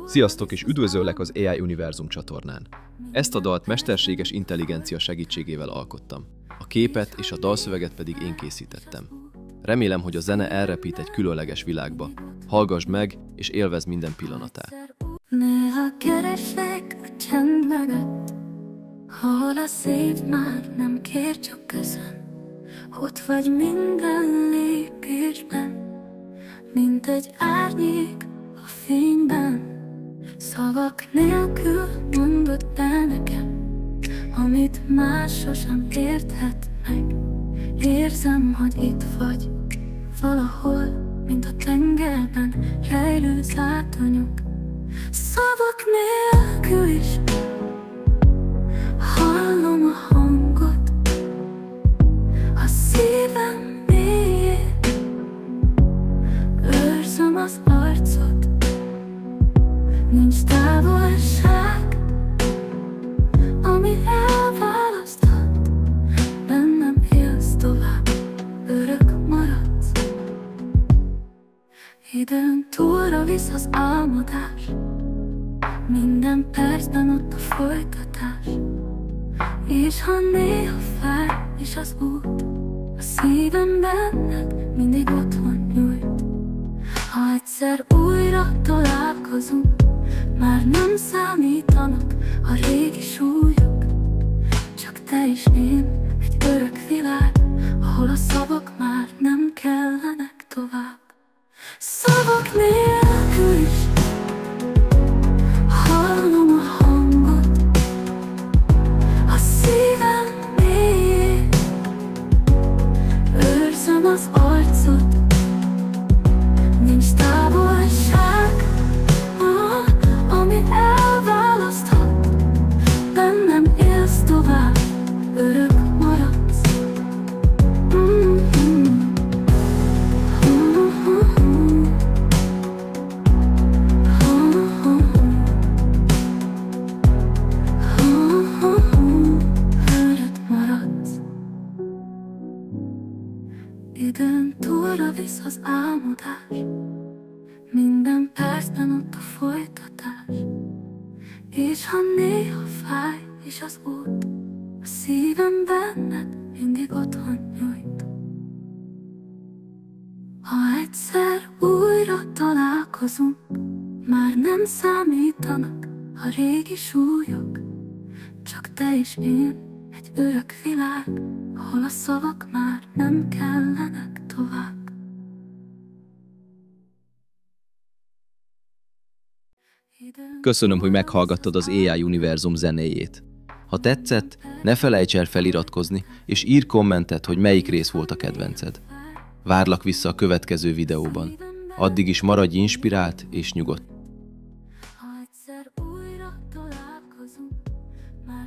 Sziasztok, és üdvözöllek az AI Univerzum csatornán. Ezt a dalt mesterséges intelligencia segítségével alkottam. A képet és a dalszöveget pedig én készítettem. Remélem, hogy a zene elrepít egy különleges világba. Hallgassd meg, és élvezd minden pillanatát. Néha keresek a csend mögött, hol a szív már nem kér, csak köszön. Ott vagy minden lépésben, mint egy árnyék a fényben. Szavak nélkül mondod el nekem, amit más sosem érthet meg. Érzem, hogy itt vagy valahol, mint a tengerben rejlő zárt anyag. Szavak nélkül is hallom a hangot, a szívem mélyén őrzöm az arcot. Nincs távolság, ami elválaszthat, bennem élsz tovább, örök maradsz. Időn túlra visz az álmodás, minden percben ott a folytatás. És ha néha fáj is az út, a szívem benned mindig otthon nyújt. Ha egyszer újra találkozunk, már nem számítanak a régi súlyok. Csak te és én, egy örök világ, ahol a szavak már nem kellenek tovább. Szavak nélkül is hallom a hangot, a szívem mélyén őrzöm az arcot. Nincs távolság, ami elválaszthat, bennem élsz tovább, örök maradsz. Időn túlra visz az álmodás, minden percben ott a folytatás. És ha néha fáj is az út, a szívem benned mindig otthon nyújt. Ha egyszer újra találkozunk, már nem számítanak a régi súlyok. Csak te és én, egy örök világ, ahol a szavak már nem kellenek tovább. Köszönöm, hogy meghallgattad az AI Univerzum zenéjét. Ha tetszett, ne felejts el feliratkozni, és írj kommentet, hogy melyik rész volt a kedvenced. Várlak vissza a következő videóban. Addig is maradj inspirált és nyugodt.